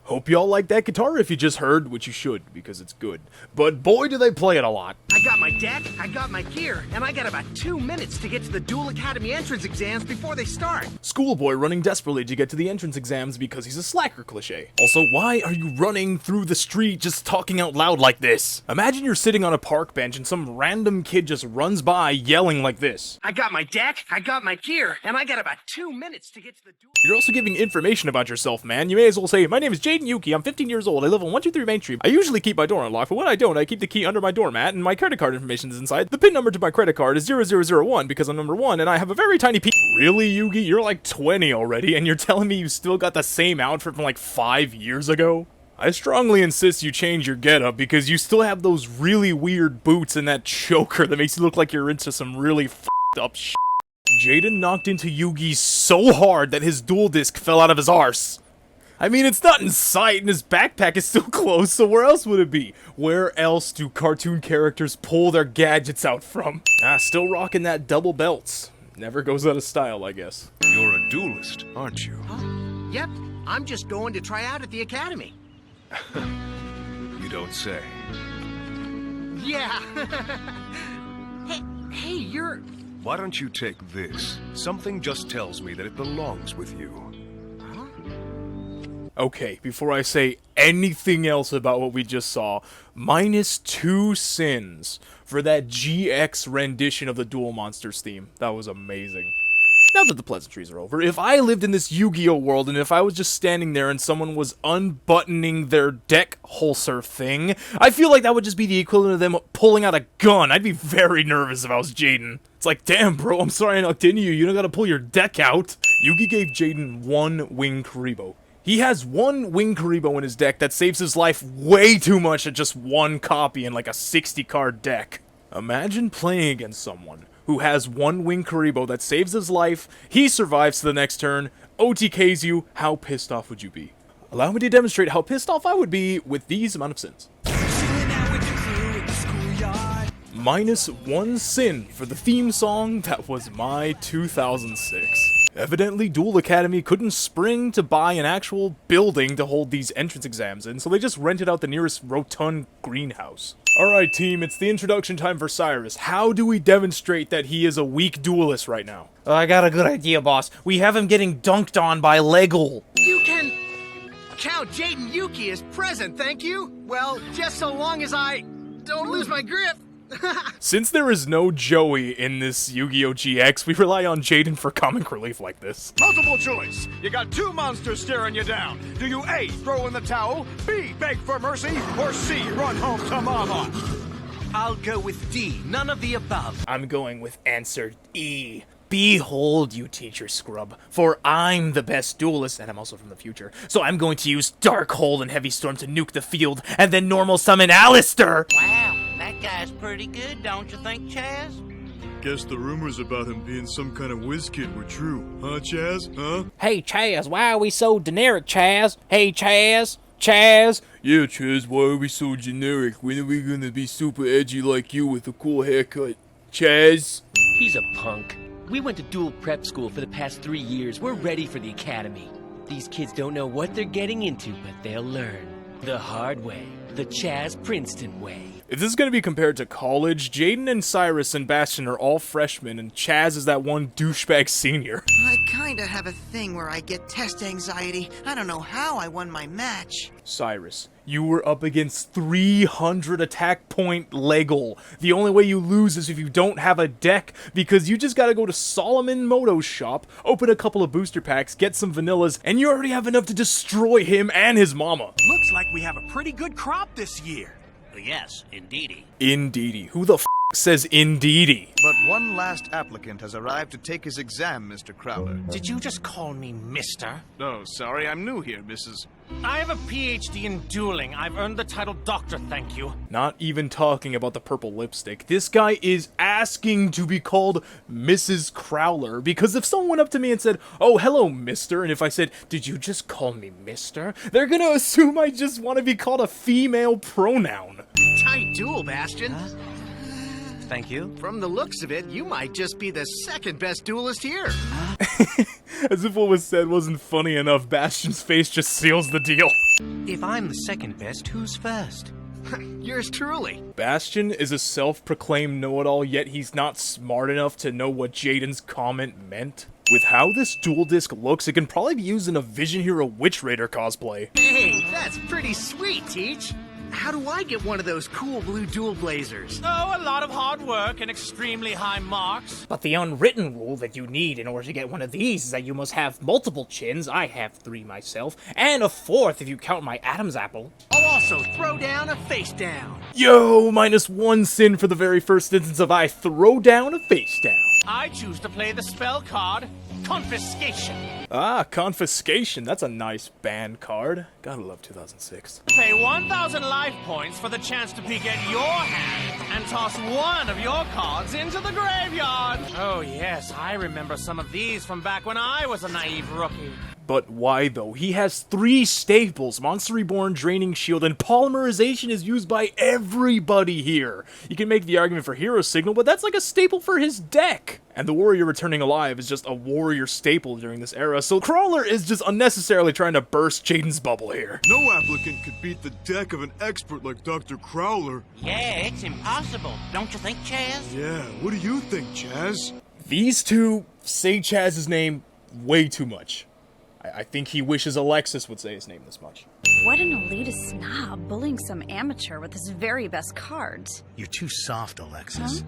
Hope y'all like that guitar riff you just heard, which you should, because it's good. But boy, do they play it a lot. I got my deck, I got my gear, and I got about 2 minutes to get to the Duel Academy entrance exams before they start. Schoolboy running desperately to get to the entrance exams because he's a slacker cliché. Also, why are you running through the street just talking out loud like this? Imagine you're sitting on a park bench and some random kid just runs by yelling like this. I got my deck, I got my gear, and I got about 2 minutes to get to the duel. You're also giving information about yourself, man. You may as well say, my name is Jaden Yuki, I'm 15 years old, I live on 123 Main Street. I usually keep my door unlocked, but when I don't, I keep the key under my doormat, and my credit card information is inside. The PIN number to my credit card is 0001 because I'm number 1, and I have a very tiny P. Really, Yugi? You're like 20 already, and you're telling me you still got the same outfit from like 5 years ago? I strongly insist you change your getup because you still have those really weird boots and that choker that makes you look like you're into some really f***ed up shit. Jaden knocked into Yugi so hard that his dual disc fell out of his arse. I mean, it's not in sight and his backpack is still closed, so where else would it be? Where else do cartoon characters pull their gadgets out from? Still rocking that double belts. Never goes out of style, I guess. You're a duelist, aren't you? Huh? Yep, I'm just going to try out at the academy. You don't say. Yeah. Hey, you're... Why don't you take this? Something just tells me that it belongs with you. Huh? Okay, before I say anything else about what we just saw, -2 sins for that GX rendition of the Duel Monsters theme. That was amazing. Now that the pleasantries are over, if I lived in this Yu-Gi-Oh world and if I was just standing there and someone was unbuttoning their deck holster thing, I feel like that would just be the equivalent of them pulling out a gun. I'd be very nervous if I was Jaden. It's like, damn bro, I'm sorry I knocked into you, you don't gotta pull your deck out. Yugi gave Jaden 1 Wing Karibo. He has 1 Wing Karibo in his deck that saves his life way too much at just 1 copy in like a 60-card deck. Imagine playing against someone who has 1 Wing Karibo that saves his life, he survives to the next turn, OTKs you, how pissed off would you be? Allow me to demonstrate how pissed off I would be with these amount of sins. -1 sin for the theme song that was my 2006. Evidently, Duel Academy couldn't spring to buy an actual building to hold these entrance exams in, so they just rented out the nearest rotund greenhouse. Alright team, it's the introduction time for Cyrus. How do we demonstrate that he is a weak duelist right now? I got a good idea, boss. We have him getting dunked on by Lego. You can count Jaden Yuki as present, thank you? Well, just so long as I don't lose my grip. Since there is no Joey in this Yu-Gi-Oh! GX, we rely on Jaden for comic relief like this. Multiple choice. You got 2 monsters staring you down. Do you A, throw in the towel, B, beg for mercy, or C, run home to mama? I'll go with D, none of the above. I'm going with answer E. Behold, you teacher scrub, for I'm the best duelist, and I'm also from the future, so I'm going to use Darkhold and Heavy Storm to nuke the field, and then normal summon Alistair! Wow, that guy's pretty good, don't you think, Chaz? Guess the rumors about him being some kind of whiz kid were true, huh, Chaz? Huh? Hey, Chaz, why are we so generic, Chaz? Hey, Chaz? Chaz? Yeah, Chaz, why are we so generic? When are we gonna be super edgy like you with a cool haircut? Chaz? He's a punk. We went to dual prep school for the past 3 years. We're ready for the academy. These kids don't know what they're getting into, but they'll learn. The hard way. The Chaz Princeton way. If this is going to be compared to college, Jaden and Cyrus and Bastion are all freshmen, and Chaz is that one douchebag senior. I kinda have a thing where I get test anxiety. I don't know how I won my match. Cyrus, you were up against 300 attack point Lego. The only way you lose is if you don't have a deck, because you just gotta go to Solomon Moto's shop, open a couple of booster packs, get some vanillas, and you already have enough to destroy him and his mama. Looks like we have a pretty good crop this year. Yes, indeedy. Indeedy. Who the f says indeedy? But one last applicant has arrived to take his exam, Mr. Crowler. Did you just call me mister? No, sorry, I'm new here, Mrs. I have a PhD in dueling. I've earned the title doctor, thank you. Not even talking about the purple lipstick. This guy is asking to be called Mrs. Crowler, because if someone went up to me and said, oh, hello, mister, and if I said, did you just call me mister? They're gonna assume I just want to be called a female pronoun. Tight duel, Bastion. Thank you. From the looks of it, you might just be the second best duelist here. As if what was said wasn't funny enough, Bastion's face just seals the deal. If I'm the second best, who's first? Yours truly. Bastion is a self-proclaimed know-it-all, yet he's not smart enough to know what Jaden's comment meant. With how this dual disc looks, it can probably be used in a Vision Hero Witch Raider cosplay. Hey, that's pretty sweet, Teach. How do I get one of those cool blue dual blazers? Oh, a lot of hard work and extremely high marks. But the unwritten rule that you need in order to get one of these is that you must have multiple chins, I have 3 myself, and a 4th if you count my Adam's apple. I'll also throw down a face down. Yo, -1 sin for the very first instance of I throw down a face down. I choose to play the spell card, Confiscation. Ah, Confiscation. That's a nice band card. Gotta love 2006. Pay 1,000 life points for the chance to peek at your hand and toss one of your cards into the graveyard. Oh yes, I remember some of these from back when I was a naive rookie. But why though? He has 3 staples, Monster Reborn, Draining Shield, and Polymerization is used by everybody here. You can make the argument for Hero Signal, but that's like a staple for his deck. And the Warrior Returning Alive is just a Warrior staple during this era, so Crowler is just unnecessarily trying to burst Jaden's bubble here. No applicant could beat the deck of an expert like Dr. Crowler. Yeah, it's impossible. Don't you think, Chaz? Yeah, what do you think, Chaz? These two say Chaz's name way too much. I think he wishes Alexis would say his name this much. What an elitist snob bullying some amateur with his very best cards. You're too soft, Alexis.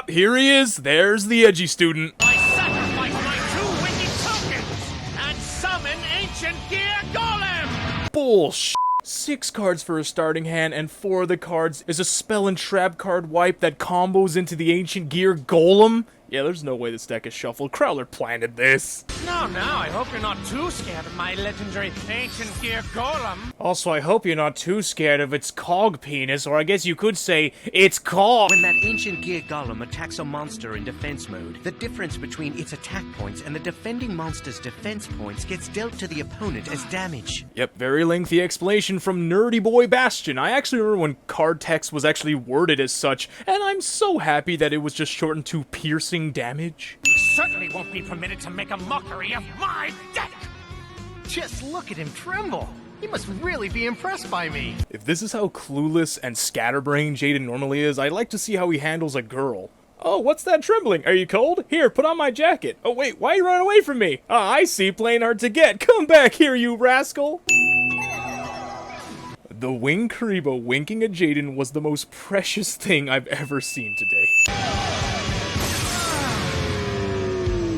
Here he is. There's the edgy student. I sacrifice my 2 wicked tokens and summon Ancient Gear Golem! Bullshit. 6 cards for a starting hand, and 4 of the cards is a spell and trap card wipe that combos into the Ancient Gear Golem? Yeah, there's no way this deck is shuffled. Crowler planted this. No, I hope you're not too scared of my legendary Ancient Gear Golem. Also, I hope you're not too scared of its cog penis, or I guess you could say, its cog. When that Ancient Gear Golem attacks a monster in defense mode, the difference between its attack points and the defending monster's defense points gets dealt to the opponent as damage. Yep, very lengthy explanation from Nerdy Boy Bastion. I actually remember when card text was actually worded as such, and I'm so happy that it was just shortened to piercing damage. He certainly won't be permitted to make a mockery of my deck! Just look at him tremble. He must really be impressed by me. If this is how clueless and scatterbrained Jaden normally is, I'd like to see how he handles a girl. Oh, what's that trembling? Are you cold? Here, put on my jacket. Oh wait, why you run away from me? Ah, I see, playing hard to get. Come back here, you rascal! The Wing Karibo winking at Jaden was the most precious thing I've ever seen today.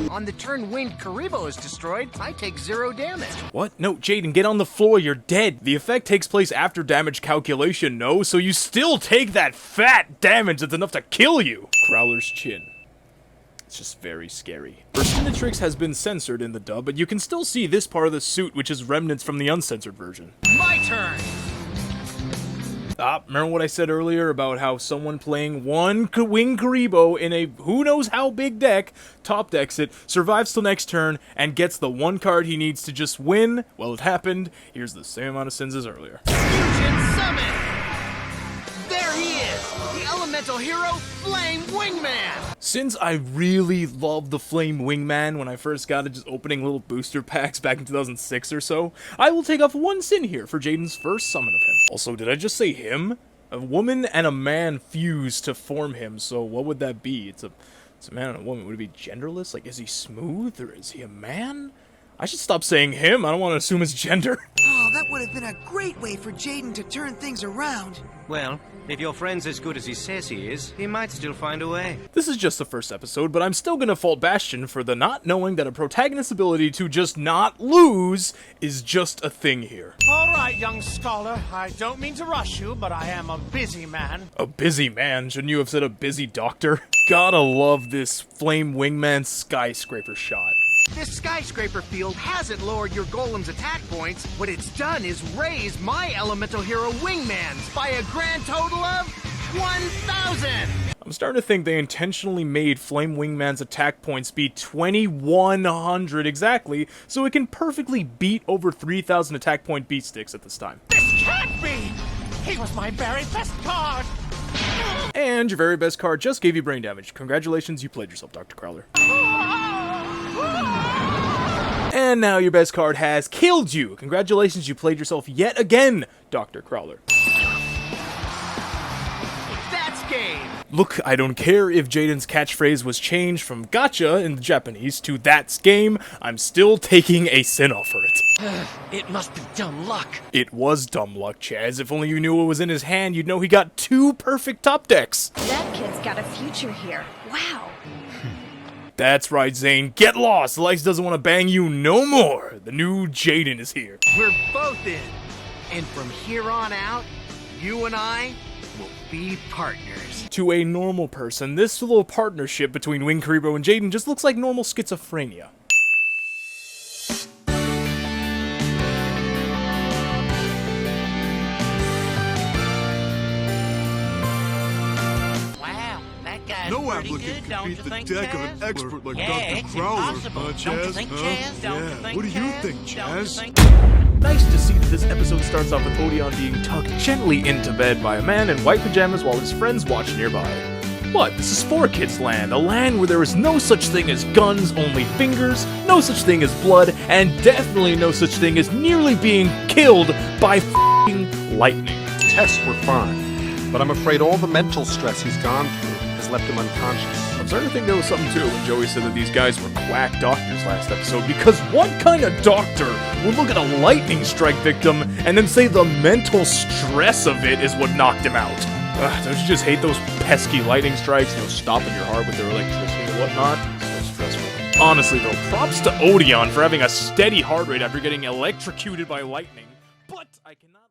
On the turn Winged Karibo is destroyed, I take 0 damage. What? No, Jaden, get on the floor, you're dead. The effect takes place after damage calculation, no? So you still take that fat damage that's enough to kill you. Crowler's chin. It's just very scary. Vercingetorix has been censored in the dub, but you can still see this part of the suit, which is remnants from the uncensored version. My turn! Remember what I said earlier about how someone playing 1 Wing Karibo in a who knows how big deck, top decks it, survives till next turn, and gets the 1 card he needs to just win? Well, it happened. Here's the same amount of sins as earlier. Fusion Summon! There he is! The elemental hero, Flame Wingman! Since I really loved the Flame Wingman when I first got it, just opening little booster packs back in 2006 or so, I will take off 1 sin here for Jaden's first summon of him. Also, did I just say him? A woman and a man fuse to form him, so what would that be? It's a man and a woman. Would it be genderless? Like, is he smooth or is he a man? I should stop saying him. I don't want to assume his gender. Oh, that would have been a great way for Jaden to turn things around. Well, if your friend's as good as he says he is, he might still find a way. This is just the first episode, but I'm still gonna fault Bastion for the not knowing that a protagonist's ability to just not lose is just a thing here. All right, young scholar. I don't mean to rush you, but I am a busy man. A busy man? Shouldn't you have said a busy doctor? Gotta love this Flame Wingman skyscraper shot. This skyscraper field hasn't lowered your golem's attack points. What it's done is raise my elemental hero Wingman's by a grand total of 1,000! I'm starting to think they intentionally made Flame Wingman's attack points be 2,100 exactly, so it can perfectly beat over 3,000 attack point beat sticks at this time. This can't be! He was my very best card! And your very best card just gave you brain damage. Congratulations, you played yourself, Dr. Crowler. And now your best card has killed you. Congratulations, you played yourself yet again, Dr. Crowler. That's game! Look, I don't care if Jaden's catchphrase was changed from gotcha in the Japanese to that's game, I'm still taking a sin off for it. It must be dumb luck. It was dumb luck, Chaz. If only you knew what was in his hand, you'd know he got 2 perfect top decks. That kid's got a future here. Wow. That's right, Zane. Get lost! Lice doesn't want to bang you no more. The new Jaden is here. We're both in. And from here on out, you and I will be partners. To a normal person, this little partnership between Wing Karibo and Jaden just looks like normal schizophrenia. Wow, that guy's No pretty applicant good, could don't beat you the think, deck of Chaz? an expert like Yeah, Dr. it's Crowler, impossible. huh, Don't you Chaz? think, Huh? Chaz? Don't you Yeah. think, What do you Chaz? think, Don't you Chaz? think? Nice to see that this episode starts off with Odeon being tucked gently into bed by a man in white pajamas while his friends watch nearby. What? This is 4Kids land, a land where there is no such thing as guns, only fingers, no such thing as blood, and definitely no such thing as nearly being killed by f***ing lightning. Tests were fine, but I'm afraid all the mental stress he's gone through has left him unconscious. I'm starting to think there was something to it when Joey said that these guys were quack doctors last episode, because what kind of doctor would look at a lightning strike victim and then say the mental stress of it is what knocked him out? Ugh, don't you just hate those pesky lightning strikes, stopping your heart with their electricity and whatnot? So stressful. Honestly though, props to Odeon for having a steady heart rate after getting electrocuted by lightning, but I cannot...